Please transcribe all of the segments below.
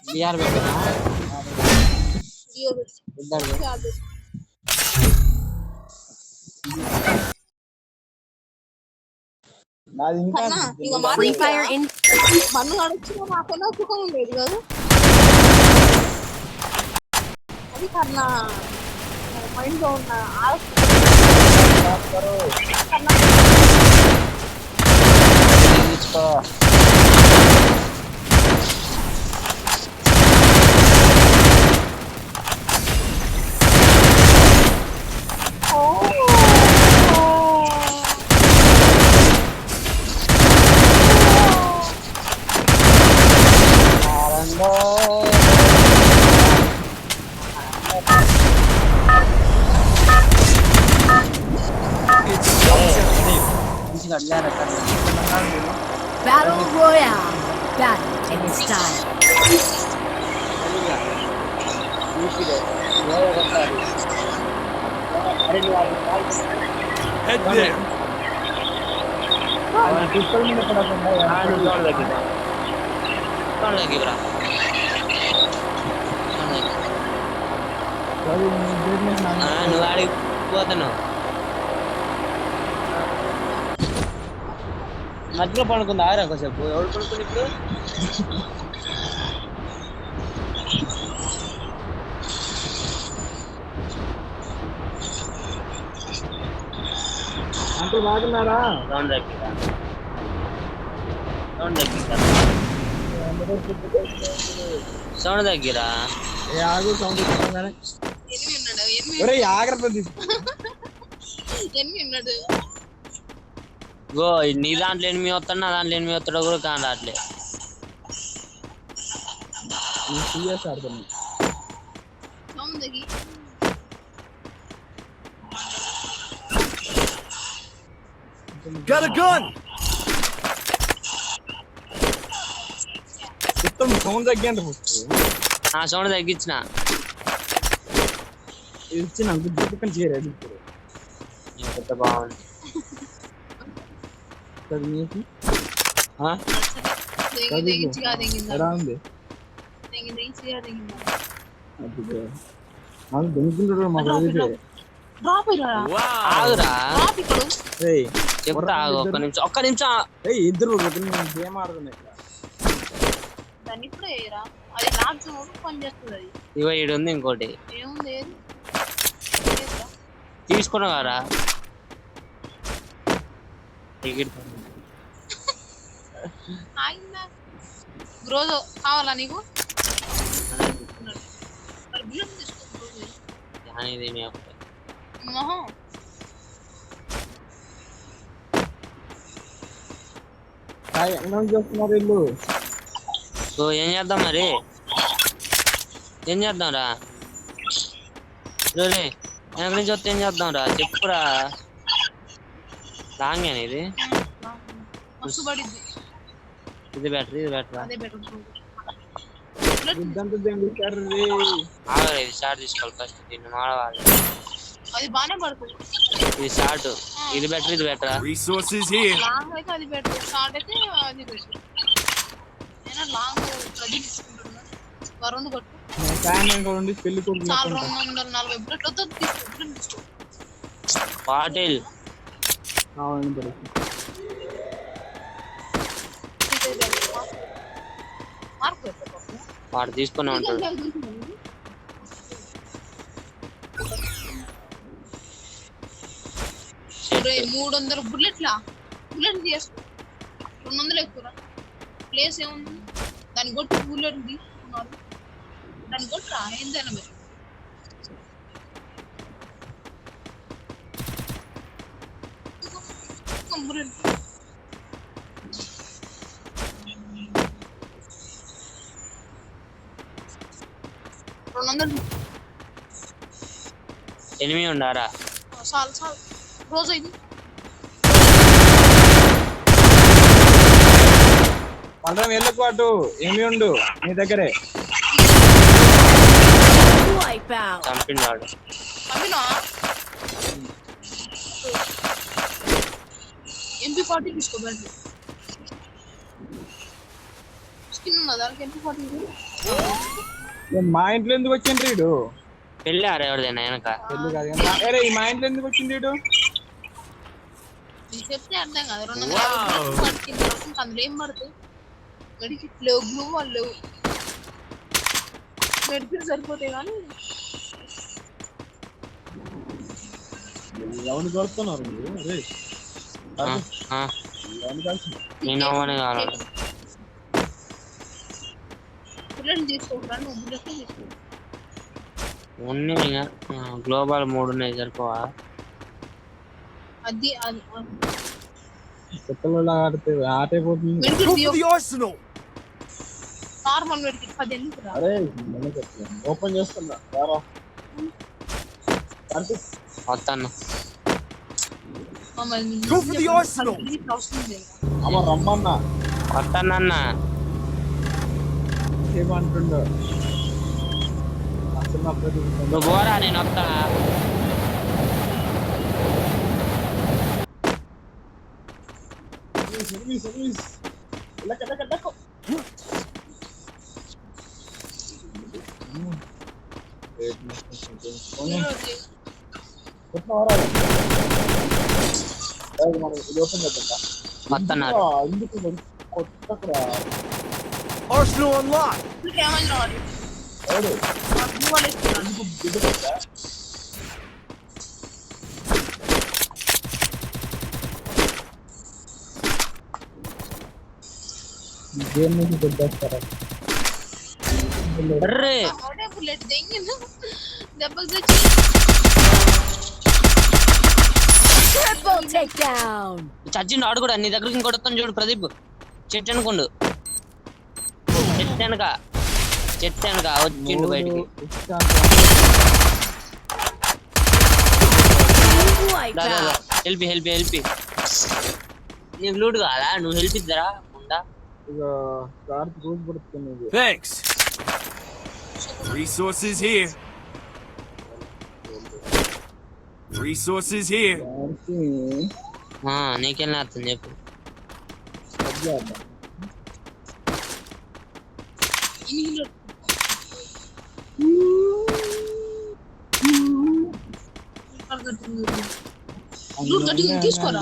BR పెట్టినా Free Fire in మన్ను నడుచుకున్న నాకన్నా సుఖం ఉండేది కాదు అది కన్నా మైండ్ లో ఉన్న Battle Royale. Battle in style. Head there. నువ్వు ఆడికి పోతున్నావు మధ్యలో పడుకుంది ఆరా కొంచెంసేపు ఎవరు పడుకుంది ఇప్పుడు అంటూ బాగున్నారా సౌండ్ తగ్గిరా సౌండ్ తగ్గిరా ఆగు సౌండ్ ఇస్తున్నానే ఎన్ని ఉన్నాడు ఒరే జాగ్రత్త తీసుకో ఎన్ని ఉన్నాడు గో నీ దాంట్లో ఎనిమిది వస్తాడు నా దాంట్లో ఎనిమిది వస్తాడో కూడా కాని రాట్లే సీరియస్ ఆడుతున్నా సౌందగి Got a gun. మొత్తం సౌండ్ తగ్గింది ఆ సౌండ్ తగ్గించిన ఇచ్చి నాకు పక్కన చేరాడు ఇప్పుడు ఎంత బాగుంది ఎలా ఉంది దొంగకుంటాడు మా ఆగురా ఏయ్ చెప్తా ఆగు ఒక్క నిమిషం ఇద్దరు గేమ్ ఆడుతున్నాయి ఇక్కడ దాన్ని ఇప్పుడే వేయరా అది లాక్ పని చేస్తుంది అది ఇగో ఈడు ఉంది ఇంకోటి ఏముంది తీసుకున్నా కదా గ్రోజో కావాలా నీకు మొహం చేస్తున్నారు ఇల్లు సో ఏం చేద్దాం మరి ఏం చేద్దాం రా రే వెనక నుంచి వస్తే ఏం చేద్దాం రా చెప్పురా లాంగ్ అని ఇది ఇది బెటర్ ఇది బెటర్ ఆగరా ఇది షార్ట్ తీసుకోవాలి ఫస్ట్ దీన్ని మాడవాలి అది బానే పడుతుంది ఇది షార్ట్ ఇది బెటర్ ఇది బెటరా Resources here. లాంగ్ అయితే అది బెటర్ షార్ట్ అయితే అది బెటర్ నేను లాంగ్ అది తీసుకుంటున్నా వరుణ్ కొట్టు పెళ్లి చాలా 240 బుల్లెట్లతో తీసుకో పాటిల్ మార్క్ వాడు తీసుకునే ఉంటాడు $300 బుల్లెట్ చేసుకో 200 ఎక్కువ ప్లేస్ ఏముంది దాన్ని కొట్టి బుల్లెట్ తీసుకున్నారు దాన్ని కొట్టరా ఏందైనా మీరు బుల్లెట్ ఎనిమిది ఉండారా చాలు రోజు ఇది పండ్రం వెళ్ళకు అటు ఏమి ఉండు నీ దగ్గరే చంపిండు వాడు MP40 తీసుకో స్కిన్ ఉన్నదా దానికి ఎంత పడుతుంది? మా ఇంట్లో ఎందుకు వచ్చిండ్రు వీడు? పెళ్ళి ఆరు ఎవరిదైనా వెనక పెళ్లి కాదు కానీ అరే ఈ మా ఇంట్లో ఎందుకు వచ్చింది వీడు? నీకు చెప్తే అర్థం కాదు. 250 పడుతుంది అందులో ఏం పడుతుంది? మెడికిట్ లేవు, గ్లూ వాళ్ళు లేవు. మెడికిట్ సరిపోతాయి కానీ ఎవరిని కొడుతున్నారు మీరు? అరే ఎవరిని కలిసి నేను అవ్వని కావాలి. బుల్లెట్ తీసుకోకండి, బుల్లెట్ తీసుకో. ఉన్నాయి గ్లోబల్ 3 ఉన్నాయి సరిపోవా? అది కొత్తలో ఆడితే ఆటైపోతుంది. Go for the arsenal. Normal medkit 10 ఎందుకు రా? అరే ఓపెన్ చేస్తున్నా రారా. వస్తాను. Go for the arsenal. అమ్మ రమ్మన్నా వస్తానన్నా. ఏమంటుండో చిన్నప్పుడు నువ్వు పోరా, నేను వస్తా. సర్వీస్ వస్తున్నారు. ఎందుకు కొత్త Arsenal unlocked. డ్యామేజ్ రావాలి. గేమ్ నుంచి కొట్టేస్తారా? అర్రే ఒకటే బుల్లెట్ దెంగిన దెబ్బకి తెచ్చి Triple takedown. చచ్చిండు ఆడు కూడా. నీ దగ్గరికి ఇంకోటి వస్తాను చూడు ప్రదీప్. చెట్టు అనుకోండు. చెట్టు వెనక వచ్చిండు బయటికి. హెల్ప్ నీకు లూట్ కాదా? నువ్వు హెల్ప్ ఇద్దరా ఉందా? Thanks. Resources here. Resources here. నీకెళ్ళి అర్థం చెప్పు. తీసుకోరా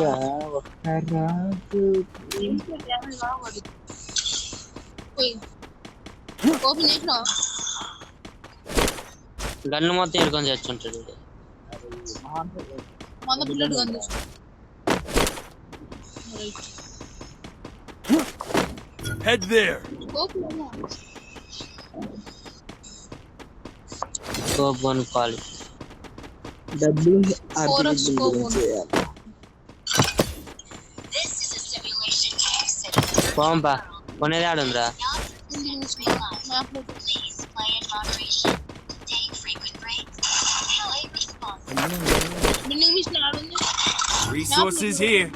ఓపెన్ చేసినా గన్ను మొత్తం ఎడుకొని చచ్చుంటాడు. 100 బుల్లెట్ గన్ తీసుకో. Head there. స్కోప్ కొనుక్కోవాలి. పోంపా కొనేది ఆడుందిరా. బిల్డింగ్ మిషన్ ఆడుంది. Resources here.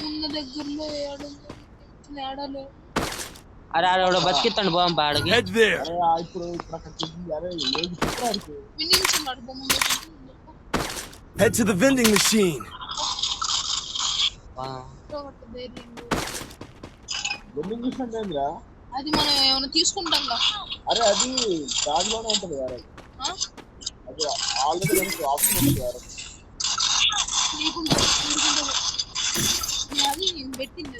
ఉన్న దగ్గరలో ఆడాలి. అరే ఆడ బతికిస్తాడు పోంపా ఆడికి. Head there. Head to the vending machine. అది మనం ఏమైనా తీసుకుంటాం. అరే అది దానిలోనే ఉంటుంది కదా. అది ఆల్రెడీ ఆప్షన్ ఉంది కదా. అది పెట్టింది.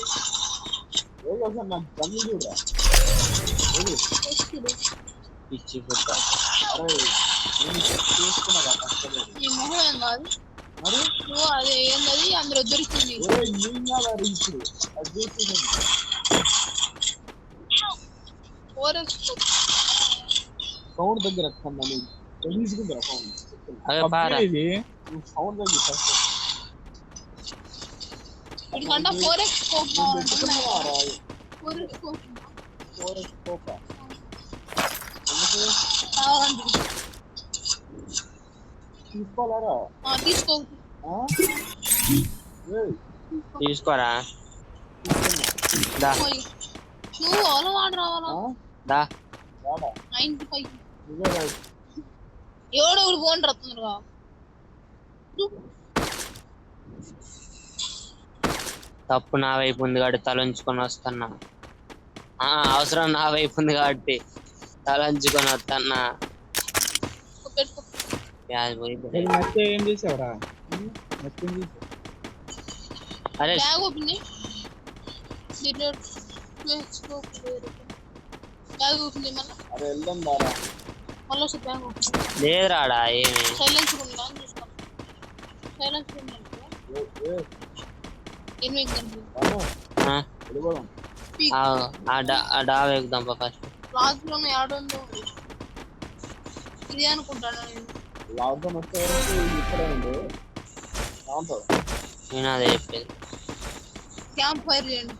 నాకు కన్ను చూడరా. పిచ్చి పుట్ట. అరే తీసుకున్నా కష్టపడి ఈ మొహం ఏం కాదు మరి నువ్వు అది ఏంటది అందులో దొరికింది. సౌండ్ దగ్గర తీసుకుంటారా సౌండ్ దగ్గర ఇదికంటే 4x స్కోప్ కావాలంటే 4x స్కోప్ తీసుకోవాలరా తీసుకో తీసుకోరా. దా నువ్వు ఓలా వాడు రావాలా దా 95 ఎవడో ఒకడు ఫోన్ రత్తున్నారుగా తప్పు నా వైపు ఉంది కాబట్టి తలంచుకొని వస్తున్నా. అవసరం నా వైపు ఉంది కాబట్టి తలంచుకొని వస్తున్నా. పెట్టుకో. ప్యాజ్ పోయింది. నచ్చే ఏం చేసావురా? నచ్చింది అరే బ్యాగ్ ఓపెన్ చేయి. బ్యాగ్ ఓపెన్ చేయి మళ్ళీ. అరే వెళ్దాం బారా. మళ్ళీ వచ్చి బ్యాగ్ ఓపెన్. లేదు రాడా ఏమి సైలెన్స్ ఉందా అని చూస్తాం. సైలెన్స్ ఉందా? ఏమి ఎగ్జాంపుల్ వెళ్ళిపోదాం. ఆ డాబా ఎక్కుదాం ఫస్ట్. లాస్ట్ లో ఆడుందో ఇది అనుకుంటాను నేను. లాక్డౌన్ వచ్చే వరకు ఇక్కడే ఉంది. నేను అదే చెప్పేది. క్యాంప్ ఫైర్ చేయండి.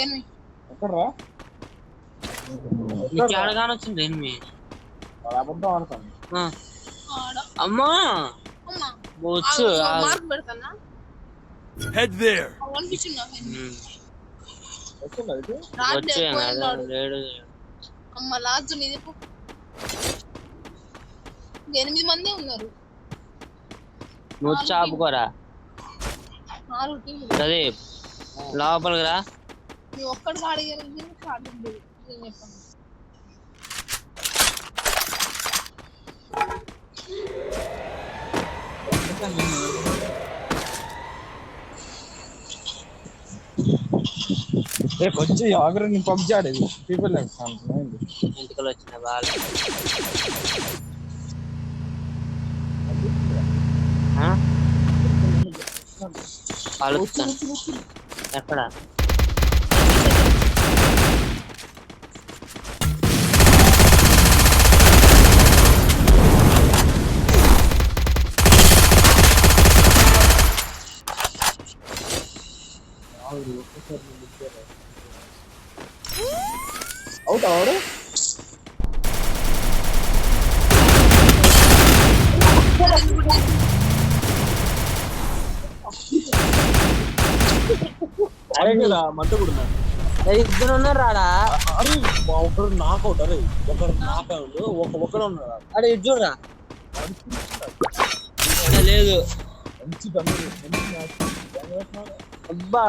ఎనిమిది ఎక్కడరా? నీకు ఎడగానే వచ్చింది ఎనిమి. అబద్ధం ఆడతాను. అమ్మా అమ్మా వచ్చు. మార్క్ పెడతానా? Head there. అనిపించిందా? వచ్చిందా ఇది? లేడు. అమ్మ లాస్ట్ నీది 8 మంది ఉన్నారు. నువ్వు చాపుకోరా 4 టీంలు. అదే లోపలికి రా. నువ్వు ఒక్కడికి అడిగారు నేను చెప్పాను. రేపు వచ్చి ఆగ్రహ నేను పబ్జి ఆడేది పీపుల్ ఇంటికలు వచ్చిన వాళ్ళు ఎక్కడ అవుట్ అవరు మట్టు కూడా ఇద్దరు ఉన్నారు రాడా. అరే ఒకరు నాకౌట్. అరే ఒకరు నాకౌట్ ఒకరు ఉన్నారా? అరే ఇటు చూడరా. లేదు మంచి అబ్బా